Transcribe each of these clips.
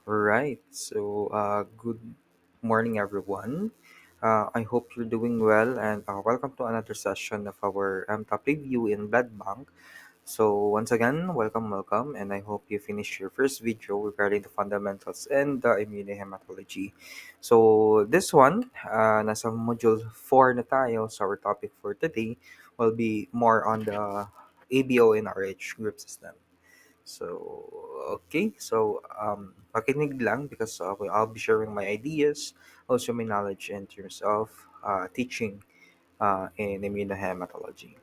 Right. Good morning, everyone. I hope you're doing well, and welcome to another session of our top review in Blood Bank. So, once again, welcome, and I hope you finished your first video regarding the fundamentals and the immunohematology. So, this one, nasa module 4 na tayo. So, our topic for today will be more on the ABO and RH group system. Makinig lang because I'll be sharing my ideas, also my knowledge in terms of teaching in immunohematology.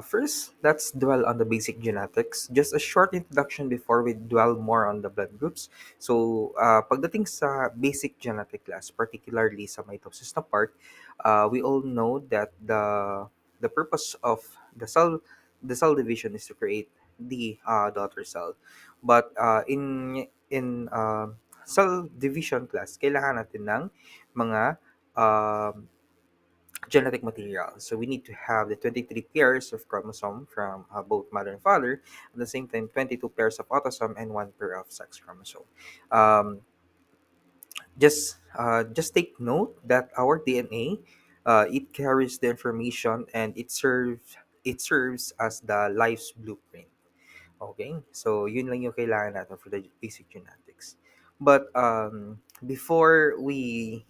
First, let's dwell on the basic genetics. Just a short introduction before we dwell more on the blood groups. Pagdating sa basic genetic class, particularly sa mitosis na part, we all know that the purpose of the cell division is to create the daughter cell. But in cell division class, kailangan natin ng mga um, genetic material. So we need to have the 23 pairs of chromosome from both mother and father, at the same time 22 pairs of autosome and one pair of sex chromosome. Um, just take note that our DNA it carries the information and it serves as the life's blueprint. Okay, so yun lang yung kailangan natin for the basic genetics. But before we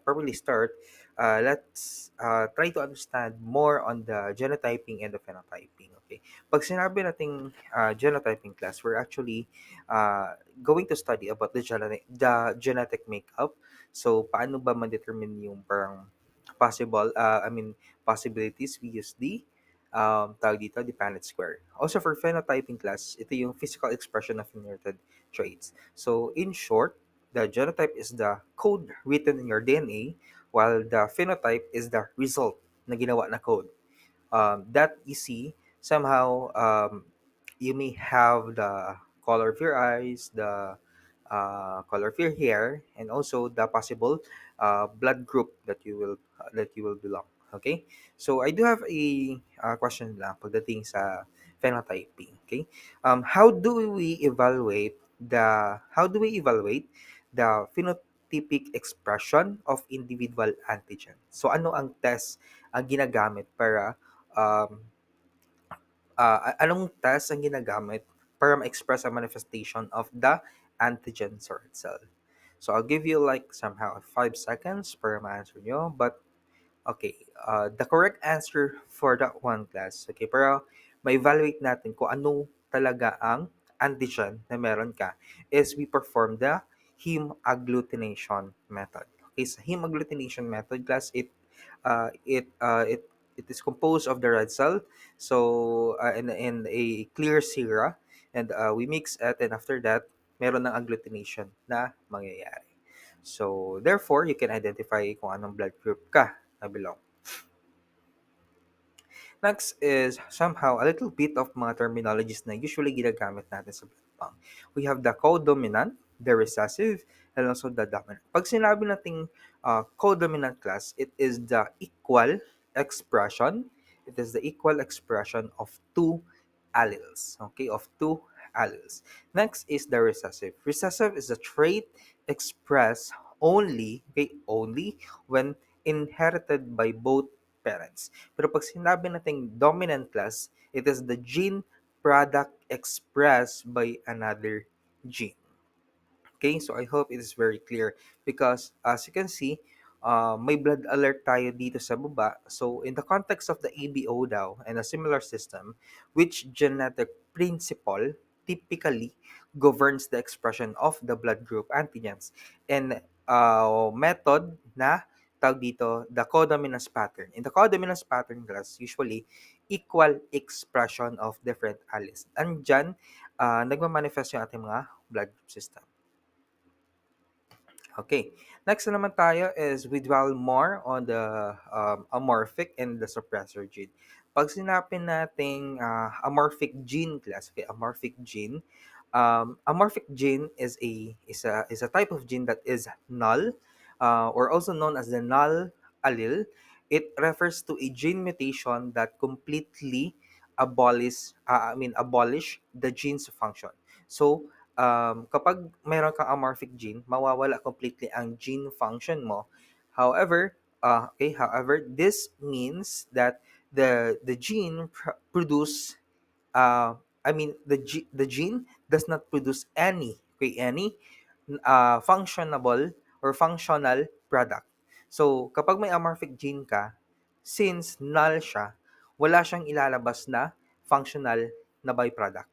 probably start, let's try to understand more on the genotyping and the phenotyping. Okay, pag sinabi nating genotyping class, we're actually going to study about the genetic makeup. So paano ba ma-determine yung parang possibilities we use tawag dito, the Punnett square. Also for phenotyping class, ito yung physical expression of inherited traits. So in short, the genotype is the code written in your DNA, while the phenotype is the result na ginawa na code. That you see, somehow you may have the color of your eyes, the color of your hair, and also the possible blood group that you will belong. Okay, so I do have a question lang pagdating sa phenotyping. Okay, how do we evaluate the phenotypic expression of individual antigen? So ano ang test ang ginagamit para um, anong test ang ginagamit para ma-express ang manifestation of the antigen sort cell? So I'll give you like somehow 5 seconds para ma-answer nyo. But okay, the correct answer for that one class, okay, para ma-evaluate natin kung ano talaga ang antigen na meron ka, is we perform the heme agglutination method. Okay, sa heme agglutination method class, it is composed of the red cell, so and a clear sera, and we mix it, and after that, meron ng agglutination na mangyayari. So, therefore, you can identify kung anong blood group ka na belong. Next is somehow a little bit of mga terminologies na usually ginagamit natin sa blood bank. We have the codominant, the recessive, and also the dominant. Pag sinabi nating codominant class, it is the equal expression. It is the equal expression of two alleles. Okay, of two alleles. Next is the recessive. Recessive is a trait expressed only when inherited by both parents. Pero pag sinabi nating dominant class, it is the gene product expressed by another gene. Okay, so I hope it is very clear because as you can see, may blood alert tayo dito sa baba. So in the context of the ABO daw and a similar system, which genetic principle typically governs the expression of the blood group antigens, and method na tawag dito, the codominance pattern. In the codominance pattern class, usually equal expression of different alleles. Andyan, nagmamanifest yung ating mga blood group system. Okay. Next na naman tayo is we dwell more on the amorphic and the suppressor gene. Pag sinapin nating amorphic gene class, okay, amorphic gene is a type of gene that is null, or also known as the null allele. It refers to a gene mutation that completely abolish the gene's function. So kapag mayroon kang amorphic gene, mawawala completely ang gene function mo. However, this means that the gene produce the gene does not produce any functionable or functional product. So, kapag may amorphic gene ka, since null siya, wala siyang ilalabas na functional na byproduct.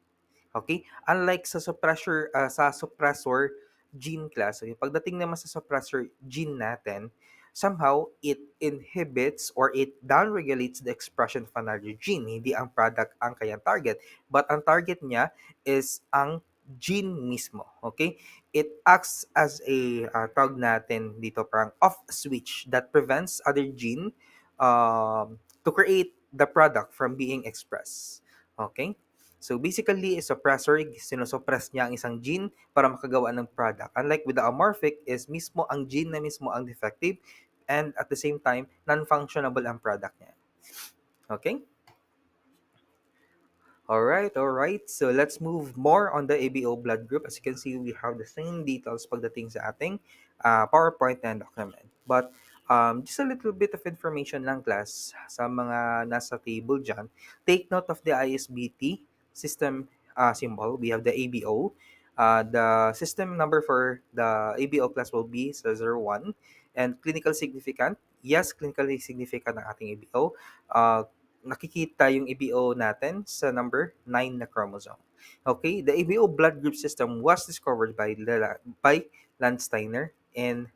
Okay? Unlike sa suppressor gene class, okay, pagdating naman sa suppressor gene natin, somehow it inhibits or it downregulates the expression of another gene. Hindi ang product ang kanyang target, but ang target niya is ang gene mismo. Okay? It acts as a tawag natin dito parang off switch that prevents other gene to create the product from being expressed. Okay? So basically, a suppressor, sinosuppress niya ang isang gene para makagawa ng product. Unlike with the amorphic, is mismo ang gene na mismo ang defective and at the same time, non-functionable ang product niya. Okay? All right. So let's move more on the ABO blood group. As you can see, we have the same details pagdating sa ating PowerPoint and document. But just a little bit of information lang class sa mga nasa table dyan. Take note of the ISBT system symbol. We have the ABO. The system number for the ABO class will be 01. And clinical significant. Yes, clinically significant ang ating ABO. Nakikita yung ABO natin sa number 9 na chromosome. Okay, the ABO blood group system was discovered by Landsteiner in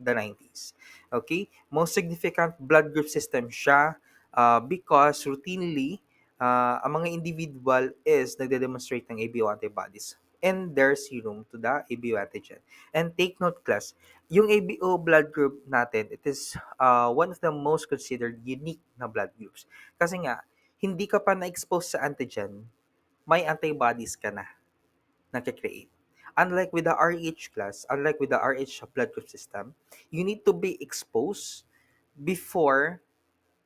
the 90s. Okay, most significant blood group system siya because routinely ang mga individual is nagde-demonstrate ng ABO antibodies and their serum to the ABO antigen. And take note class, yung ABO blood group natin, it is one of the most considered unique na blood groups. Kasi nga, hindi ka pa na-expose sa antigen, may antibodies ka na nagka-create. Unlike with the RH class, unlike with the RH blood group system, you need to be exposed before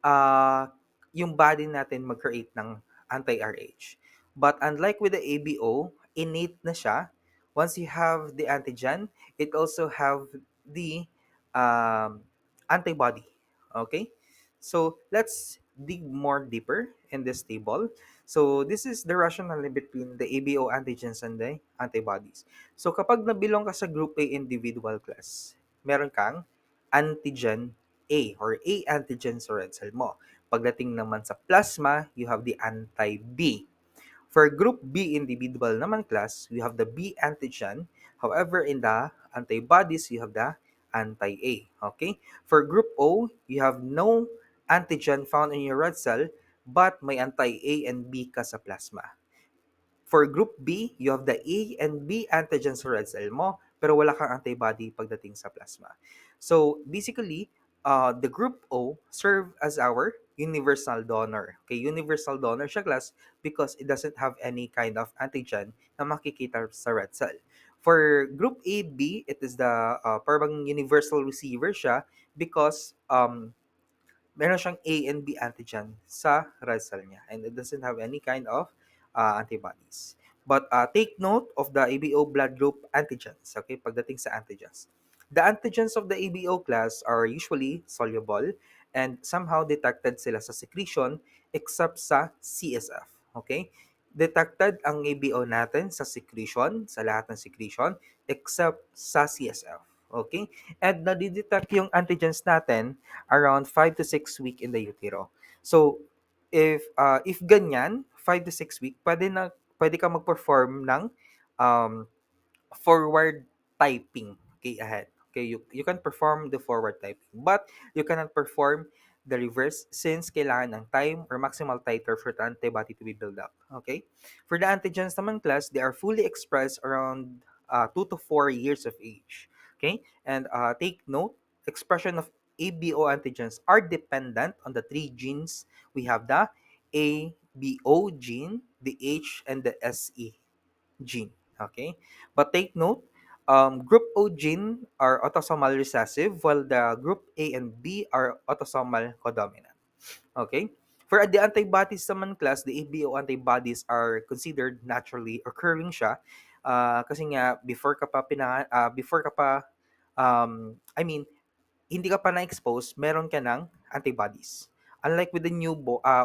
uh, yung body natin mag-create ng anti-RH. But unlike with the ABO, innate na siya. Once you have the antigen, it also have the um, antibody. Okay? So let's dig more deeper in this table. So this is the rationale between the ABO antigens and the antibodies. So kapag nabilong ka sa group A individual class, meron kang antigen A or A antigen sa red cell mo. Pagdating naman sa plasma, you have the anti-B. For group B individual naman class, we have the B antigen. However, in the antibodies, you have the anti-A. Okay? For group O, you have no antigen found in your red cell, but may anti-A and B ka sa plasma. For group B, you have the A and B antigen sa red cell mo, pero wala kang antibody pagdating sa plasma. So, basically, the group O serve as our universal donor. Okay, universal donor siya class because it doesn't have any kind of antigen na makikita sa red cell. For group AB, it is the parang universal receiver siya because meron siyang A and B antigen sa red cell niya and it doesn't have any kind of antibodies. But take note of the ABO blood group antigens, okay, pagdating sa antigens. The antigens of the ABO class are usually soluble and somehow detected sila sa secretion except sa CSF, okay? Detected ang ABO natin sa secretion, sa lahat ng secretion, except sa CSF, okay? And nadidetect yung antigens natin around 5 to 6 week in the utero. So, if ganyan, 5 to 6 week, pwede ka mag-perform ng um, forward typing, okay, ahead. Okay, you can perform the forward typing, but you cannot perform the reverse since kailangan ng time or maximal titer for the antibody to be built up. Okay? For the antigens naman class, they are fully expressed around 2 to 4 years of age. Okay? And take note, expression of ABO antigens are dependent on the three genes. We have the ABO gene, the H, and the SE gene. Okay? But take note, group O gene are autosomal recessive while the group A and B are autosomal codominant. Okay? For the antibodies naman class, the ABO antibodies are considered naturally occurring siya Kasi nga before ka pa I mean, hindi ka pa na-expose, meron ka ng antibodies. Unlike with the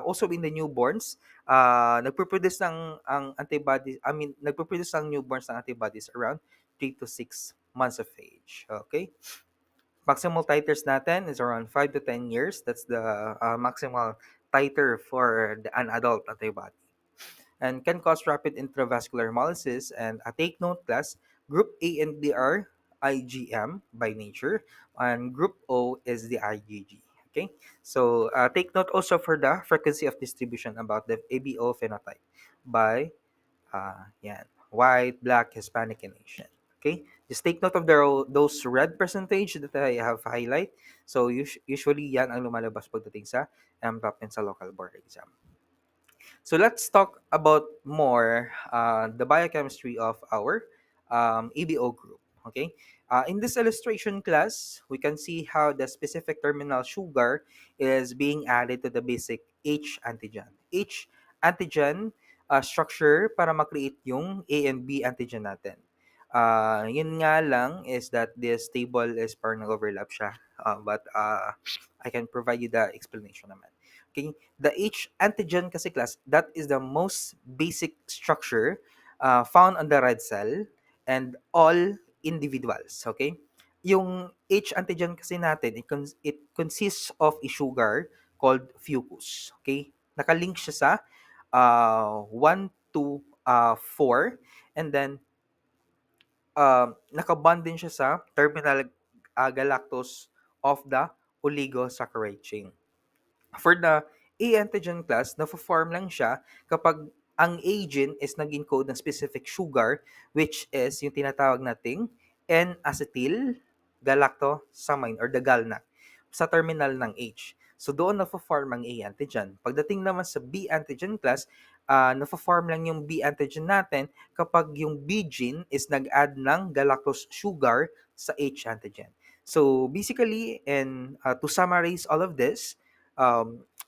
also in the newborns, nagpo-produce ng ang antibodies, nagpo-produce ang newborns ng antibodies around 3 to 6 months of age. Okay? Maximal titers natin is around 5 to 10 years. That's the maximal titer for an adult antibody and can cause rapid intravascular hemolysis. And take note, class, group A and B are IgM by nature, and group O is the IgG. Okay, so take note also for the frequency of distribution about the ABO phenotype by yan, white, black, Hispanic, and Asian. Okay, just take note of those red percentage that I have highlight. So usually yan ang lumalabas pagdating sa MPAP and sa local board exam. So let's talk about more the biochemistry of our ABO group. Okay. In this illustration class, we can see how the specific terminal sugar is being added to the basic H antigen. H antigen structure para makreate yung A and B antigen natin. Yun nga lang is that this table is parang nag-overlap siya. But I can provide you the explanation naman. Okay, the H antigen kasi class, that is the most basic structure found on the red cell and all individuals. Okay, yung H antigen kasi natin, it consists of a sugar called fucus. Okay, nakalink siya sa 1 to 4, and then nakabond din siya sa terminal galactose of the oligosaccharide chain. For the A antigen class, na-form lang siya kapag ang A gene is nag-encode ng specific sugar, which is yung tinatawag nating N-acetyl galactosamine or the GalNAc sa terminal ng H. So doon na-form ang A antigen. Pagdating naman sa B antigen class, na-form lang yung B antigen natin kapag yung B gene is nag-add ng galactose sugar sa H antigen. So basically, and to summarize all of this,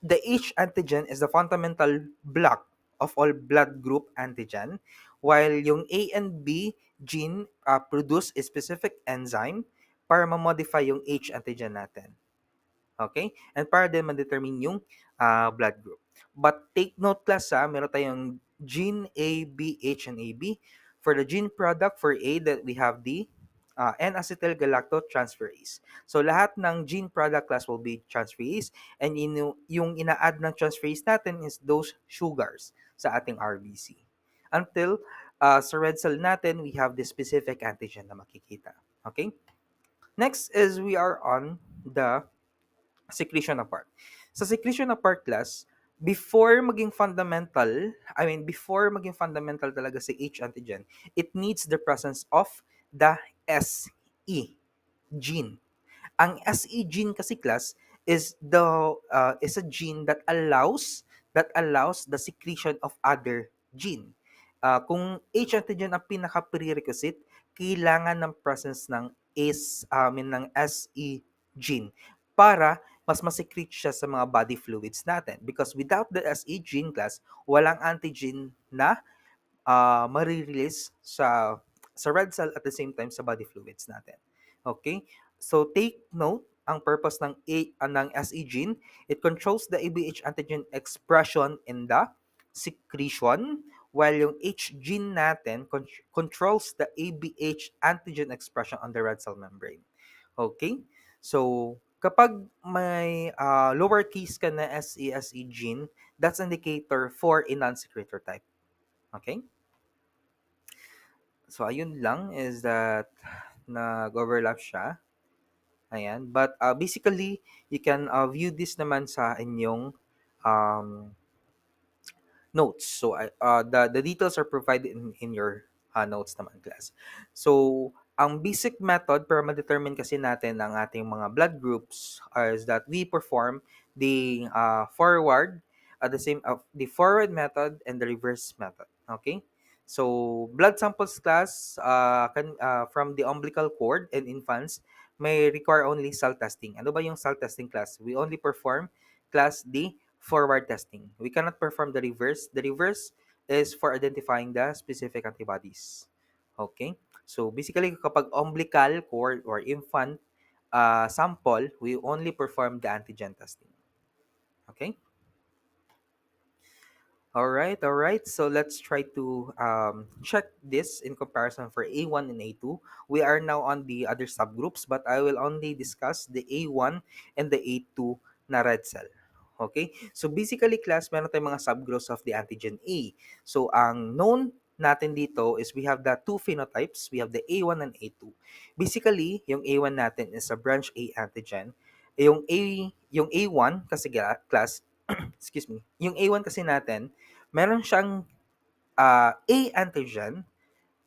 the H antigen is the fundamental block of all blood group antigen, while yung A and B gene produce a specific enzyme para ma-modify yung H antigen natin. Okay? And para din ma-determine yung blood group. But take note class meron tayong gene A, B, H, and AB. For the gene product for A, that we have the N-acetyl-galactotransferase. So lahat ng gene product class will be transferase, and yung ina-add ng transferase natin is those sugars sa ating RBC. Until sa red cell natin, we have the specific antigen na makikita. Okay? Next is we are on the secretion apart. Sa secretion apart class, before maging fundamental talaga si H antigen, it needs the presence of the SE gene. Ang SE gene kasi class is a gene that allows the secretion of other gene. Kung H antigen ang pinaka prerequisite, kailangan ng presence ng ng SE gene para mas ma-secrete siya sa mga body fluids natin, because without the SE gene class, walang antigen na mare-release sa red cell at the same time sa body fluids natin. Okay? So take note, ang purpose ng SE gene, it controls the ABH antigen expression in the secretion, while yung H gene natin controls the ABH antigen expression on the red cell membrane. Okay? So kapag may lowercase ka na SE gene, that's indicator for a non-secretor type. Okay? So, ayun lang is that nag-overlap siya. Ayan. But basically, you can view this naman sa inyong um, notes. So, the details are provided in your notes naman, class. So, ang basic method para ma-determine kasi natin ang ating mga blood groups is that we perform the the forward method and the reverse method. Okay? So, blood samples class from the umbilical cord and infants may require only cell testing. Ano ba yung cell testing class? We only perform class D forward testing. We cannot perform the reverse. The reverse is for identifying the specific antibodies. Okay? So basically, kapag umbilical cord or infant sample, we only perform the antigen testing. Okay? All right, all right. So let's try to check this in comparison for A1 and A2. We are now on the other subgroups, but I will only discuss the A1 and the A2 na red cell. Okay? So basically, class, meron tayong mga subgroups of the antigen A. So ang known natin dito is we have the two phenotypes. We have the A1 and A2. Basically, yung A1 natin is a branch A antigen. Yung A1 kasi class, excuse me, yung A1 kasi natin, meron siyang A antigen,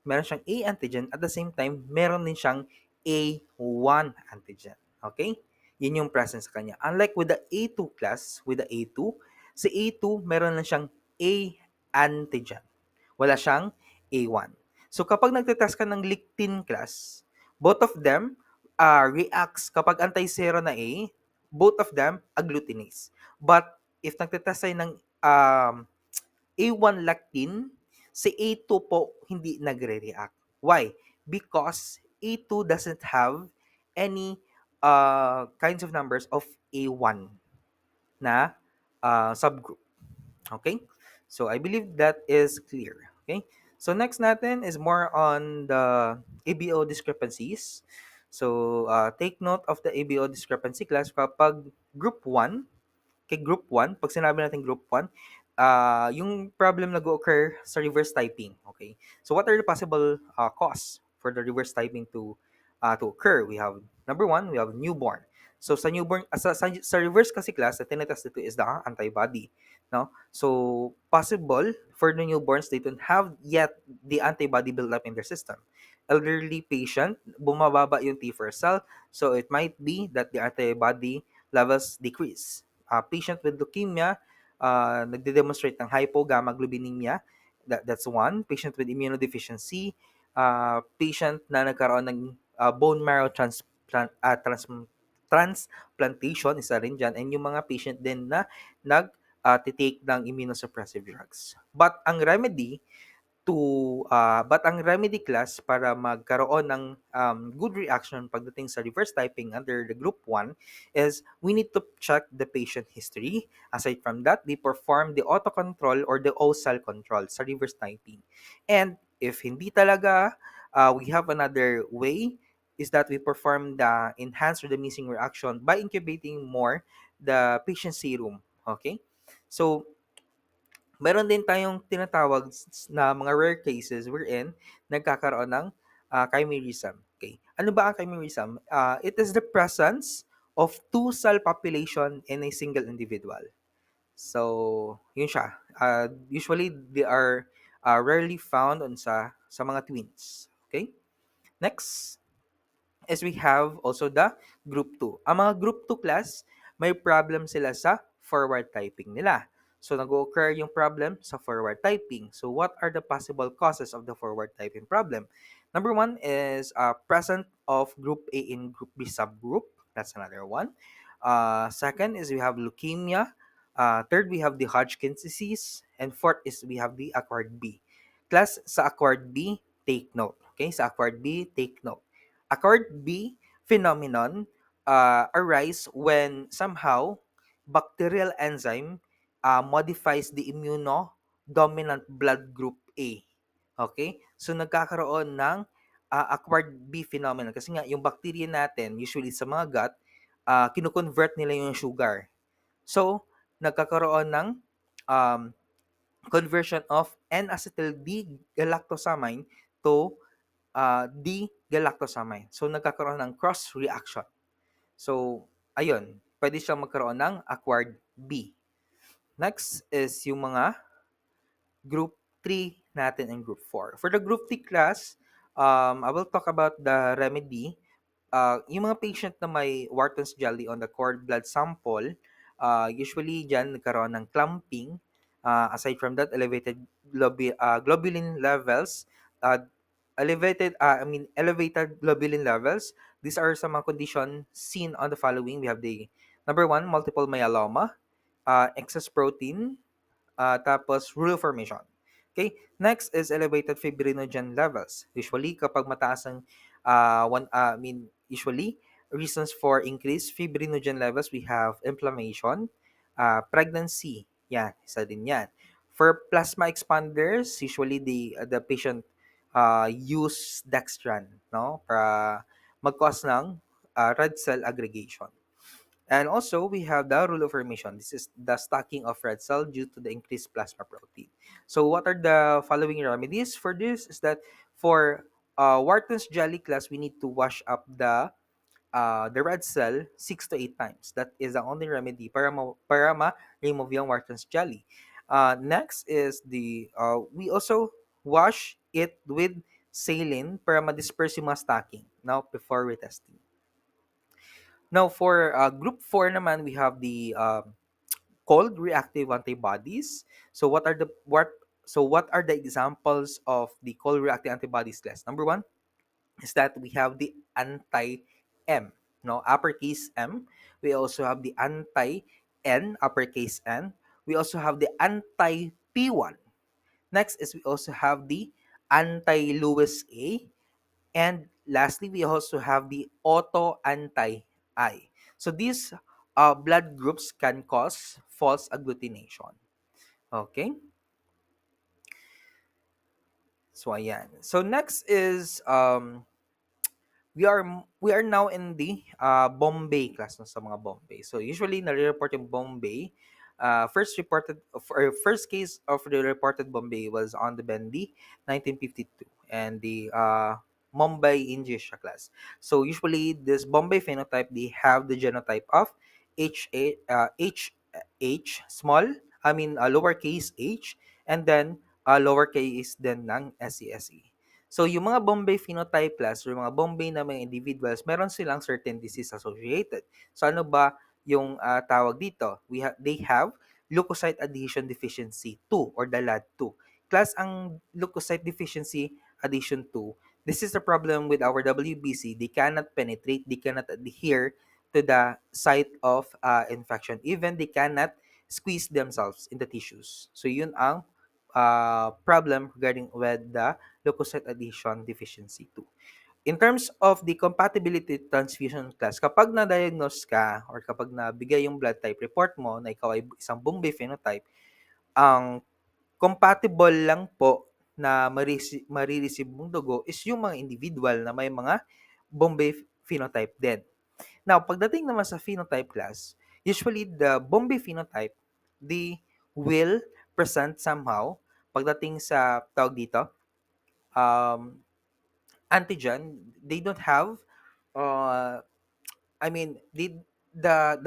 meron siyang A antigen at the same time, meron din siyang A1 antigen. Okay? Yun yung presence sa kanya. Unlike with the A2 class, with the A2, si A2 meron lang siyang A antigen. Wala siyang A1. So kapag nagtetest ka ng lectin class, both of them reacts kapag anti-sera na A, both of them agglutinase. But if nagtetest tayo ng A1 lectin, si A2 po hindi nagre-react. Why? Because A2 doesn't have any kinds of numbers of A1 na subgroup. Okay? So I believe that is clear. Okay? So next natin is more on the ABO discrepancies. So take note of the ABO discrepancy class kapag group 1, kay group 1, pag sinabi natin group 1, yung problem nag-occur sa reverse typing. Okay? So what are the possible cause for the reverse typing to occur? We have number 1, we have newborn. So sa newborn sa reverse kasi class, the tinetest dito is the antibody, no? So possible for the newborns, they don't have yet the antibody built up in their system. Elderly patient, bumababa yung T4 cell, so it might be that the antibody levels decrease. Patient with leukemia, nagde-demonstrate ng hypogammaglobulinemia. That's one. Patient with immunodeficiency, patient na nagkaroon ng bone marrow transplantation, isa rin dyan. And yung mga patient din na nag-take ng immunosuppressive drugs. But ang remedy class para magkaroon ng good reaction pagdating sa reverse typing under the group 1 is we need to check the patient history. Aside from that, we perform the autocontrol or the O-cell control sa reverse typing. And if hindi talaga, we have another way is that we perform the enhanced redomicing reaction by incubating more the patient serum. Okay? So, meron din tayong tinatawag na mga rare cases wherein nagkakaroon ng chimerism. Okay. Ano ba ang chimerism? It is the presence of two cell population in a single individual. So, yun siya. Usually, they are rarely found sa mga twins. Okay? Next is we have also the group 2. Ang mga group 2 class, may problem sila sa forward typing nila. So, nag-occur yung problem sa forward typing. So, what are the possible causes of the forward typing problem? Number 1 is present of group A in group B subgroup. That's another one. Second is we have leukemia. Third, we have the Hodgkin's disease. And fourth is we have the acquired B. Class, sa acquired B, take note. Okay, sa acquired B, take note. Acquired B phenomenon arise when somehow bacterial enzyme modifies the immunodominant blood group A. Okay? So nagkakaroon ng acquired B phenomenon kasi nga yung bacteria natin usually sa mga gut kino-convert nila yung sugar. So nagkakaroon ng um, conversion of N-acetyl D-galactosamine to D-galactosamine. So, nagkakaroon ng cross-reaction. So, ayun, pwede siyang magkaroon ng acquired B. Next is yung mga group 3 natin and group 4. For the group 3 class, I will talk about the remedy. Yung mga patient na may Wharton's jelly on the cord blood sample, usually dyan nagkaroon ng clumping. Aside from that, elevated globulin levels, uh, elevated globulin levels. These are some mga condition seen on the following. We have the number 1, multiple myeloma, excess protein, tapos rule formation. Okay, next is elevated fibrinogen levels. Usually, kapag mataas ang usually reasons for increased fibrinogen levels, we have inflammation, pregnancy. Yan, isa din yan. For plasma expanders, usually the patient use dextran, no, para mag-cause ng red cell aggregation. And also, we have the rule of remission. This is the stacking of red cell due to the increased plasma protein. So, what are the following remedies for this? Is that for Wharton's jelly class, we need to wash up the red cell 6 to 8 times. That is the only remedy para ma-remove yung Wharton's jelly. Next is we also wash it with saline para ma-disperse yung mga stacking now before retesting. Now, for group 4 naman, we have the cold reactive antibodies. So what are the examples of the cold reactive antibodies class? Number one is that we have the anti-M, no, uppercase M. We also have the anti-N, uppercase N. We also have the anti-P1. Next is we also have the anti-Lewis A. And lastly, we also have the auto-anti-I. So these blood groups can cause false agglutination. Okay? So ayan. So next is we are now in the Bombay class no, sa mga Bombay. So usually nare-report yung Bombay. First case of the reported Bombay was on the Bendy 1952 and the Mumbai Injisha class. So usually this Bombay phenotype they have the genotype of H small, lowercase h, and then lowercase then ng SESE. So, yung mga Bombay phenotype class or mga Bombay na mga individuals, meron silang certain disease associated. So, ano ba yung tawag dito? They have leukocyte adhesion deficiency 2 or the LAD2. Class ang leukocyte deficiency adhesion 2, this is the problem with our WBC. They cannot penetrate, they cannot adhere to the site of infection. Even they cannot squeeze themselves in the tissues. So, yun ang problem regarding with the leukocyte adhesion deficiency 2. In terms of the compatibility transfusion class, kapag na-diagnose ka or kapag nabigay yung blood type report mo na ikaw ay isang Bombay phenotype, ang compatible lang po na marireceive mong dugo is yung mga individual na may mga Bombay phenotype din. Now, pagdating naman sa phenotype class, usually the Bombay phenotype, they will present somehow pagdating sa tawag dito, um, antigen, they don't have uh, I mean the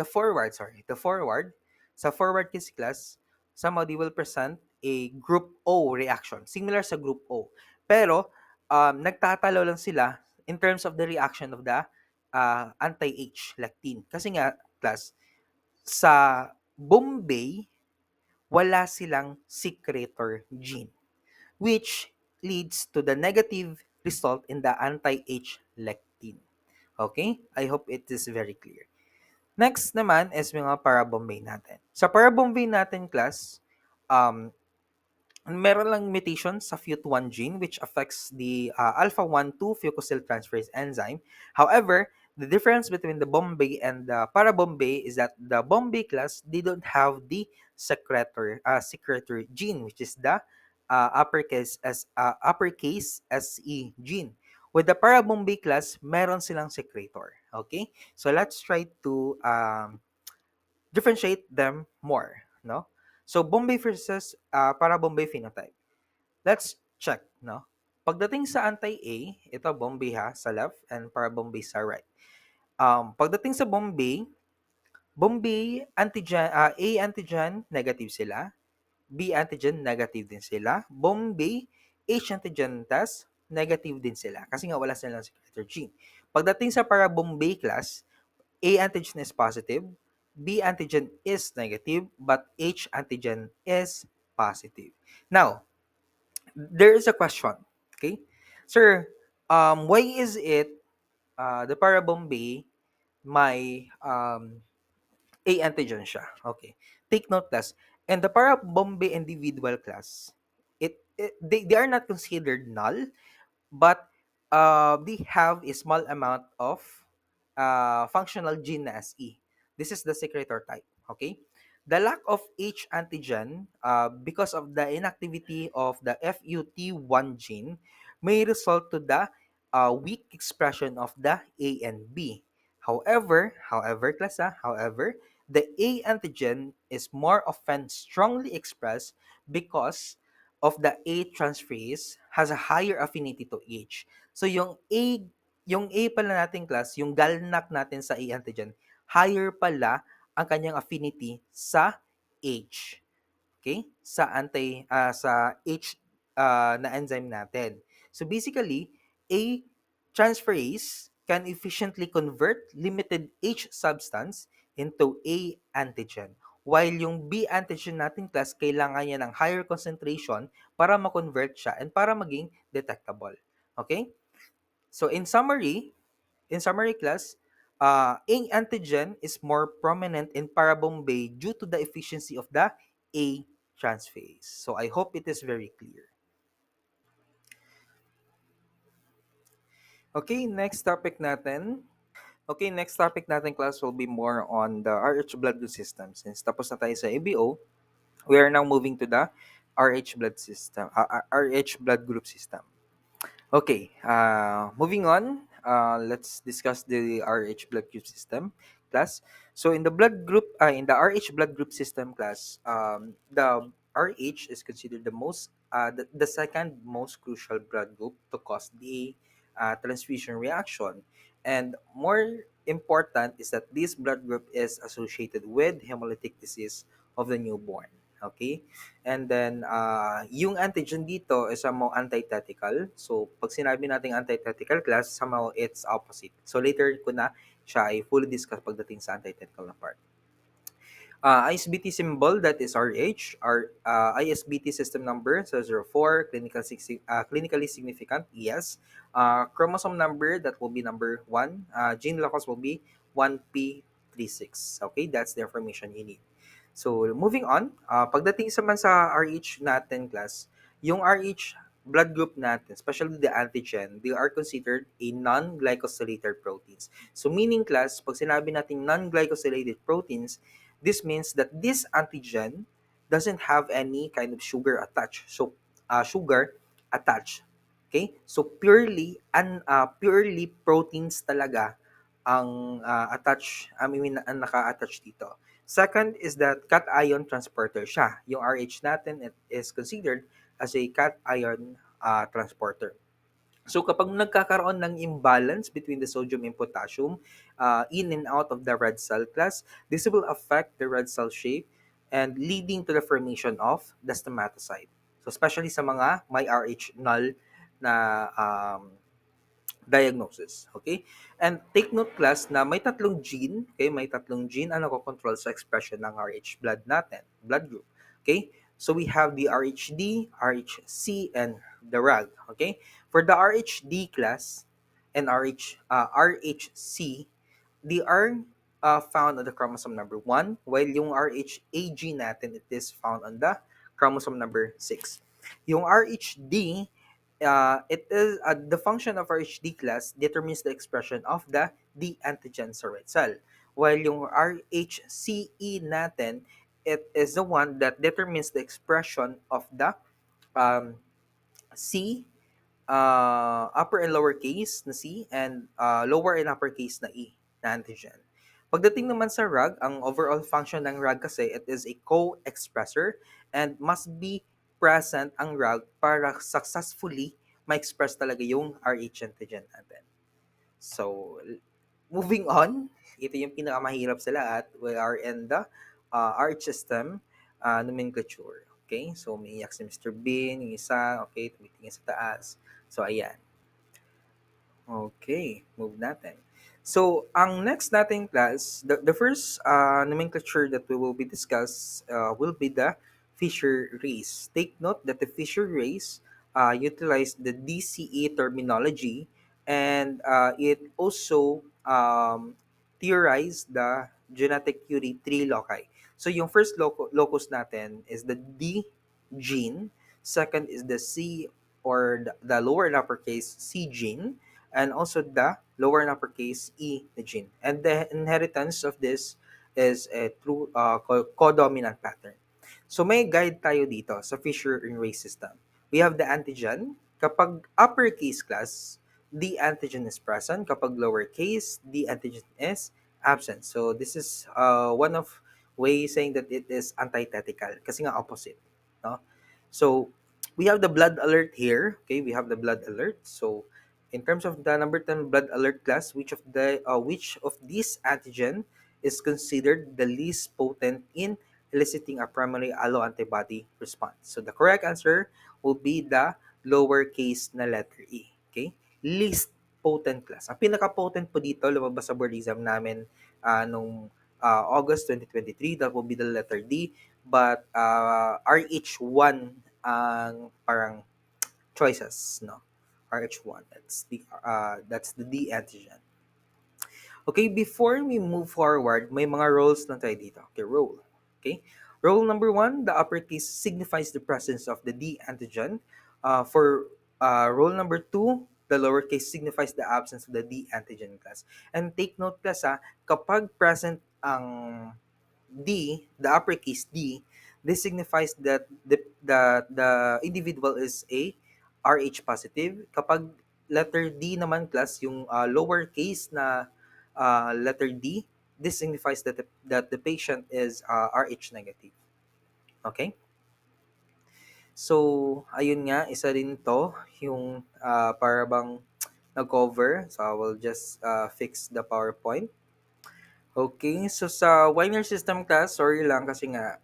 forward, the forward sa forward case class, somehow they will present a group O reaction, similar sa group O. Pero nagtatalo lang sila in terms of the reaction of the anti-H lectin. Kasi nga class sa Bombay wala silang secretor gene, which leads to the negative result in the anti-H lectin. Okay? I hope it is very clear. Next naman is mga para-Bombay natin. Sa para-Bombay natin class, um, meron lang mutation sa FUT1 gene which affects the alpha-1,2 fucosyltransferase enzyme. However, the difference between the Bombay and the para-Bombay is that the Bombay class, they don't have the secretor gene, which is the uppercase SE gene. With the para-Bombay class, meron silang secretor. Okay? So let's try to differentiate them more, no? So Bombay versus para Bombay phenotype. Let's check, no? Pagdating sa anti-A, ito Bombay ha sa left and para Bombay sa right. Pagdating sa Bombay, antigen A antigen negative sila, B antigen negative din sila, Bombay H antigen test negative din sila kasi nga wala silang secretor gene. Pagdating sa para Bombay class, A antigen is positive, B antigen is negative, but H antigen is positive. Now, there is a question. Okay? Sir, why is it the para Bombay may A antigen siya? Okay. Take note class. And the para Bombay individual class, it they are not considered null, but they have a small amount of functional gene na SE. This is the secretor type. Okay? The lack of H antigen, because of the inactivity of the FUT1 gene, may result to the weak expression of the A and B. However, the A antigen is more often strongly expressed because of the A transferase has a higher affinity to H. So yung A pala nating class, yung galnak natin sa A antigen, higher pala ang kanyang affinity sa H. Okay? Sa H na enzyme natin. So basically, A transferase can efficiently convert limited H substance into A antigen. While yung B antigen natin class, kailangan niya ng higher concentration para ma-convert siya and para maging detectable. Okay? So in summary class, A antigen is more prominent in Parabombay due to the efficiency of the A transphase. So I hope it is very clear. Okay, next topic natin. Okay, next topic natin class will be more on the RH blood group system. Since tapos na tayo sa ABO, we are now moving to the RH blood group system. Okay, moving on, let's discuss the RH blood group system class. So in the RH blood group system class, the RH is considered the second most crucial blood group to cause the transfusion reaction. And more important is that this blood group is associated with hemolytic disease of the newborn. Okay? And then, yung antigen dito is somehow antithetical. So, pag sinabi natin antithetical class, somehow it's opposite. So, later ko na siya ay fully discuss pagdating sa antithetical na part. ISBT symbol, that is RH. Our ISBT system number, so 04, clinically significant, yes. Chromosome number, that will be number 1. Gene locus will be 1p36. Okay, that's the information you need. So, moving on, pagdating sa man sa RH natin class, yung RH blood group natin, especially the antigen, they are considered a non-glycosylated proteins. So, meaning class, pag sinabi natin non-glycosylated proteins, this means that this antigen doesn't have any kind of sugar attached. So, sugar attached. Okay? So, purely proteins talaga ang ang naka-attach dito. Second is that cation transporter siya. Yung RH natin, it is considered as a cation transporter. So kapag nagkakaroon ng imbalance between the sodium and potassium in and out of the red cell class, this will affect the red cell shape and leading to the formation of the stomatocyte. So especially sa mga may RH null na diagnosis. Okay? And take note class na may tatlong gene, okay? May tatlong gene ang nako-control sa expression ng RH blood natin, blood group. Okay? So we have the RHD, RHC, and the RAG. Okay? For the RHD class and RHC, they are found on the chromosome number 1, while yung RHAG natin, it is found on the chromosome number 6. Yung RHD, the function of RHD class determines the expression of the D antigen sa red cell. While yung RHCE natin, it is the one that determines the expression of the um, C, upper and lower case na C, and lower and upper case na E na antigen. Pagdating naman sa RAG, ang overall function ng RAG kasi, it is a co-expressor and must be present ang RAG para successfully ma-express talaga yung RH antigen natin. So, moving on, ito yung pinakamahirap sa lahat. We are in the RH system nomenclature. Okay? So, umiiyak si Mr. Bean, yung isa, okay, tumitingin sa taas. So, ayan. Okay, move natin. So, ang next nating class, the first nomenclature that we will be will be the Fisher race. Take note that the Fisher race utilize the DCE terminology, and it also theorized the genetic Curie 3 loci. So, yung first locus natin is the D gene. Second is the C or the lower and uppercase C gene, and also the lower and uppercase E the gene. And the inheritance of this is a true codominant pattern. So may guide tayo dito sa Fisher and Ray system. We have the antigen. Kapag uppercase class, the antigen is present. Kapag lowercase, the antigen is absent. So this is one of way saying that it is antithetical kasi nga opposite, no? So we have the blood alert here. Okay, we have the blood alert. So in terms of the number 10 blood alert class, which of these antigen is considered the least potent in eliciting a primary alloantibody response? So the correct answer will be the lowercase na letter E. Okay? Least potent class. Ang pinaka-potent po dito, lumabas sa board exam namin nung August 2023, that will be the letter D. But RH1 ang parang choices, no? RH1, that's the D antigen. Okay, before we move forward, may mga roles na tayo dito. Okay, role. Okay. Role number one, the uppercase signifies the presence of the D antigen. For role number two, the lowercase signifies the absence of the D antigen class. And take note class kapag present ang D, the uppercase D, this signifies that the individual is a RH positive. Kapag letter D naman class, yung lowercase na letter D, this signifies that the patient is RH negative. Okay? So, ayun nga, isa rin to, yung para bang nag-cover. So, I will just fix the PowerPoint. Okay, so sa Winer System class, sorry lang kasi nga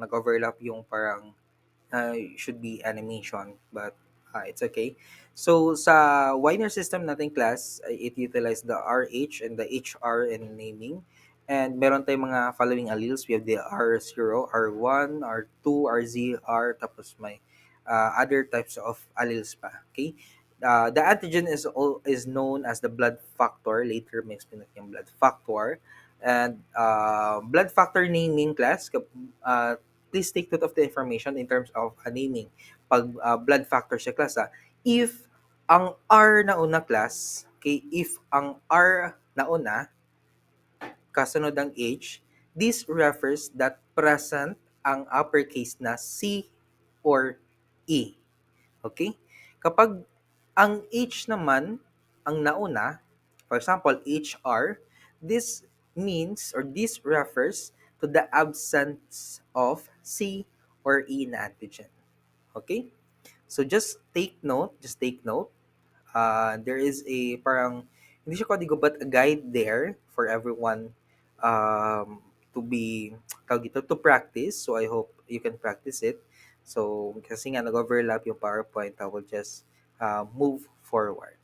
nag-overlap yung parang should be animation, but it's okay. So sa Winer system natin class, it utilizes the RH and the HR in naming. And meron tayong mga following alleles. We have the R0, R1, R2, RZ, R, tapos may other types of alleles pa. Okay? The antigen is known as the blood factor. Later, may explain natin yung blood factor. And blood factor naming class, please take note of the information in terms of naming. Pag blood factor siya class, if ang R na una class, okay, if ang R na una, kasunod ang H, this refers that present ang uppercase na C or E. Okay? Kapag ang H naman ang nauna, for example, HR, this means or this refers to the absence of C or E na antigen. Okay? So just take note. There is a parang, hindi siya kodigo but a guide there for everyone to be, tawag ito, to practice. So I hope you can practice it. So kasi nga nag-overlap yung PowerPoint, I will just move forward.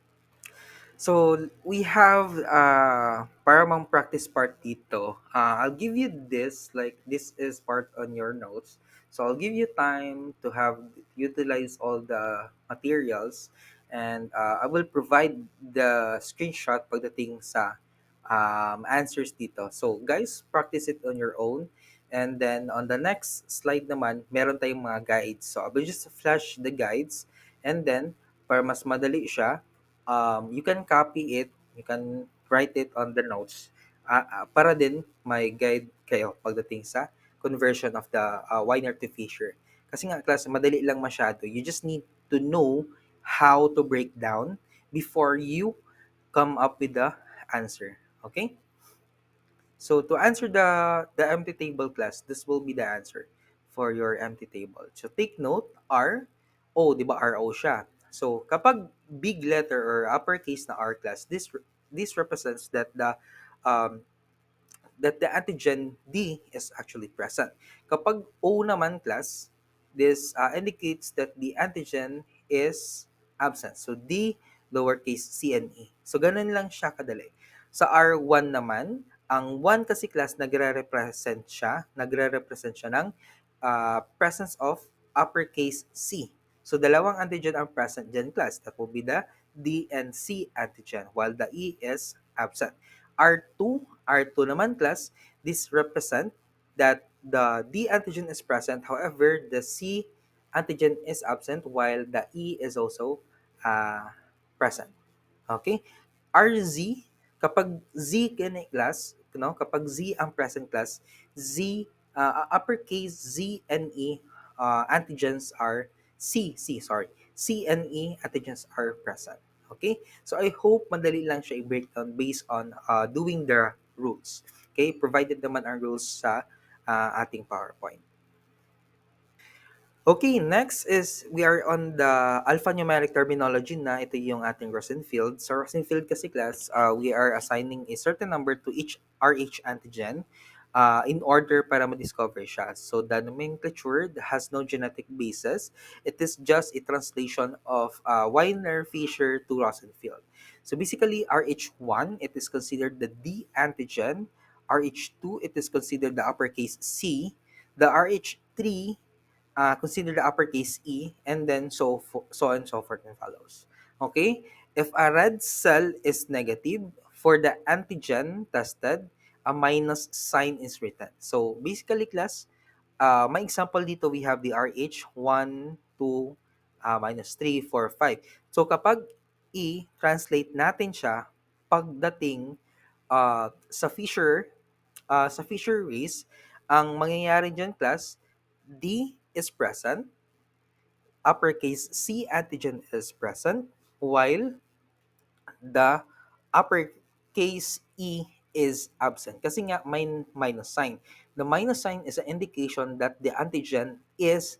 So we have paramang practice part dito. I'll give you this, like this is part on your notes. So I'll give you time to have utilize all the materials, and I will provide the screenshot pagdating sa answers dito. So guys, practice it on your own. And then on the next slide naman, meron tayong mga guides. So I will just flash the guides, and then para mas madali siya, you can copy it, you can write it on the notes para din may guide kayo pagdating sa conversion of the Winer to Fisher. Kasi nga class, madali lang masyado. You just need to know how to break down before you come up with the answer. Okay? So to answer the empty table class, this will be the answer for your empty table. So take note, R, O, di ba RO siya? So kapag big letter or uppercase na R class, this represents um, that the antigen D is actually present. Kapag O naman class, this indicates that the antigen is absent. So D, lowercase c and E. So ganun lang siya kadali. Sa R1 naman, ang 1 kasi class nagre-represent siya ng presence of uppercase C. So dalawang antigen ang present dyan class. That will be the D and C antigen while the E is absent. R2 naman class, this represent that the D antigen is present, however, the C antigen is absent while the E is also uh, present. Okay? RZ, kapag Z kini class, no? Kapag Z ang present class, uppercase Z and E antigens are C and E antigens are present. Okay? So I hope madali lang siya i-breakdown based on doing the rules. Okay? Provided naman ang rules sa ating PowerPoint. Okay, next is we are on the alphanumeric terminology na. Ito yung ating Rosenfield. Sa Rosenfield kasi class, we are assigning a certain number to each Rh antigen in order para ma-discover siya. So the nomenclature has no genetic basis. It is just a translation of Wiener-Fischer to Rosenfield. So basically, Rh1, it is considered the D antigen. Rh2, it is considered the uppercase C. The Rh3, consider the uppercase E, and then so on and so forth and follows. Okay? If a red cell is negative, for the antigen tested, a minus sign is written. So basically, class, my example dito, we have the RH 1, 2, minus 3, 4, 5. So kapag E, translate natin siya pagdating sa Fisher race, ang mangyayari dyan, class, D is present, uppercase C antigen is present, while the uppercase E is absent. Kasi nga may minus sign. The minus sign is an indication that the antigen is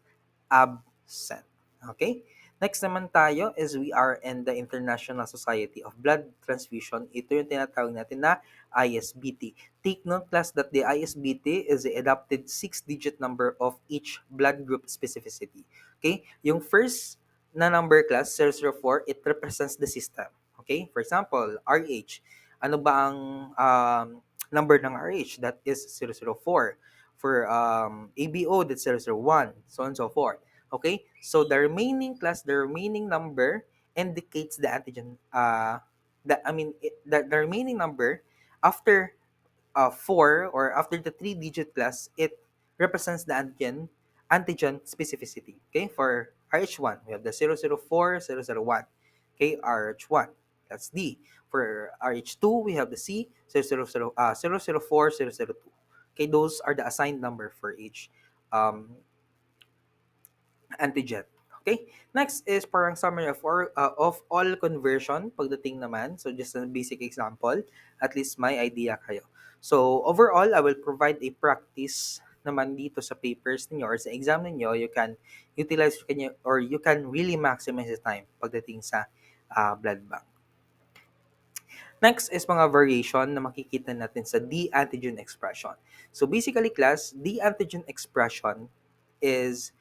absent. Okay? Next naman tayo is we are in the International Society of Blood Transfusion. Ito yung tinatawag natin na ISBT. Take note, class, that the ISBT is the adopted six-digit number of each blood group specificity. Okay? Yung first na number, class, 004, it represents the system. Okay? For example, RH. Ano ba ang number ng RH? That is 004. For ABO, that's 001, so on and so forth. Okay? So the remaining class, the remaining number indicates the antigen, the remaining number after 4 or after the 3-digit class, it represents the antigen specificity. Okay? For RH1, we have the 004, 001. Okay? RH1, that's D. For RH2, we have the C, 004, 002. Okay? Those are the assigned number for each um, antigen. Okay? Next is parang summary of all conversion pagdating naman. So just a basic example, at least may idea kayo. So overall, I will provide a practice naman dito sa papers niyo or sa exam niyo. You can utilize or you can really maximize the time pagdating sa blood bank. Next is mga variation na makikita natin sa D-antigen expression. So basically, class, D-antigen expression is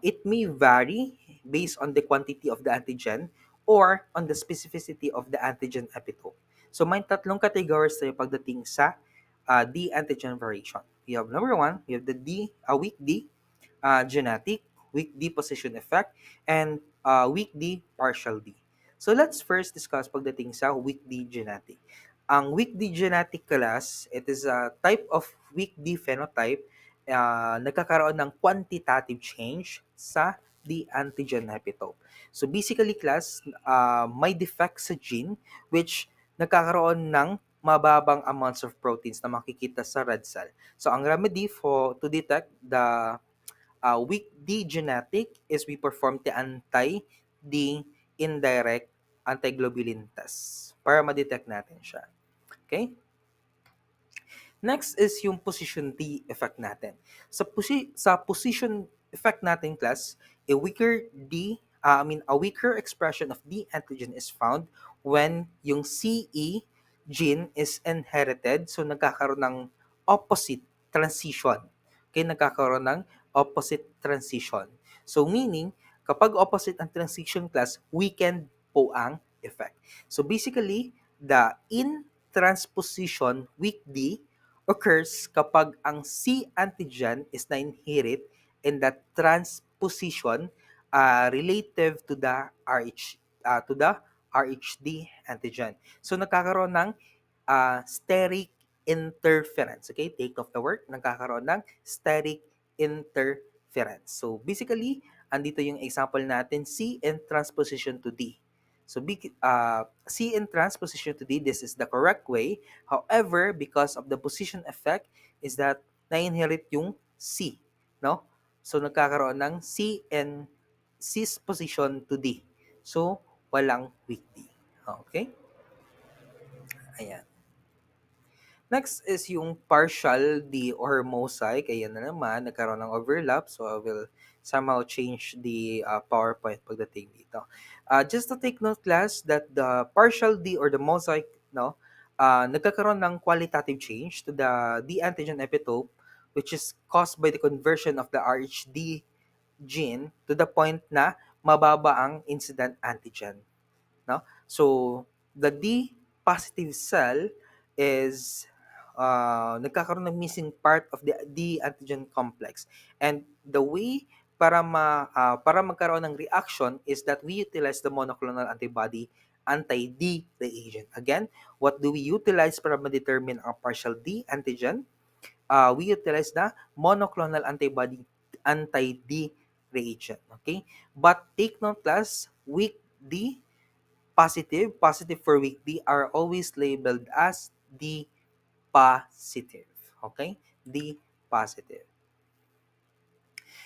it may vary based on the quantity of the antigen or on the specificity of the antigen epitope. So may tatlong categories tayo pagdating sa D-antigen variation. We have number one, we have the weak D, genetic, weak D position effect, and weak D partial D. So let's first discuss pagdating sa weak D genetic. Ang weak D genetic class, it is a type of weak D phenotype nagkakaroon ng quantitative change sa D antigen epitope. So basically, class, may defect sa gene which nagkakaroon ng mababang amounts of proteins na makikita sa red cell. So ang remedy to detect the weak D genetic is we perform the anti-D indirect antiglobulin test para ma-detect natin siya. Okay? Next is yung position D effect natin. Sa position effect natin, class, a weaker expression of D antigen is found when yung CE gene is inherited, so nagkakaroon ng opposite transition. Okay, nagkakaroon ng opposite transition. So meaning, kapag opposite ang transition, class, weakened po ang effect. So basically, the in transposition weak D occurs kapag ang C antigen is na-inherit in the transposition relative to the RHD antigen. So nagkakaroon ng steric interference. Okay, take off the word. Nagkakaroon ng steric interference. So basically, andito yung example natin, C in transposition to D. So C in transposition to D, this is the correct way. However, because of the position effect, is that na-inherit yung C, no? So nagkakaroon ng C in C's position to D. So walang weak D. Okay? Ayan. Next is yung partial D or mosaic. Ayan na naman, nagkaroon ng overlap. So I will somehow change the PowerPoint pagdating dito. Just to take note class that the partial D or the mosaic, no, nagkakaroon ng qualitative change to the D antigen epitope, which is caused by the conversion of the RHD gene to the point na mababa ang incident antigen, no? So the D positive cell is nagkakaroon ng missing part of the D antigen complex. And the way para magkaroon ng reaction is that we utilize the monoclonal antibody anti-D reagent. Again, what do we utilize para ma-determine ang partial D antigen? We utilize the monoclonal antibody anti-D reagent. Okay? But take note class, weak D positive for weak D are always labeled as D positive. Okay? D positive.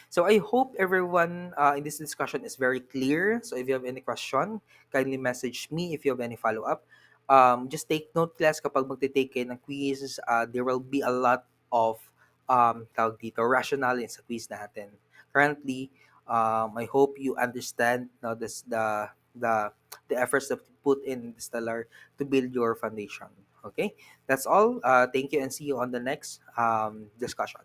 So I hope everyone in this discussion is very clear. So if you have any question, kindly message me if you have any follow-up. Just take note class kapag magte-take kayo ng quizzes, there will be a lot of tawag dito, rationale sa quiz natin. Currently, I hope you understand now the efforts that you put in Stellar to build your foundation. Okay? That's all. Thank you and see you on the next discussion.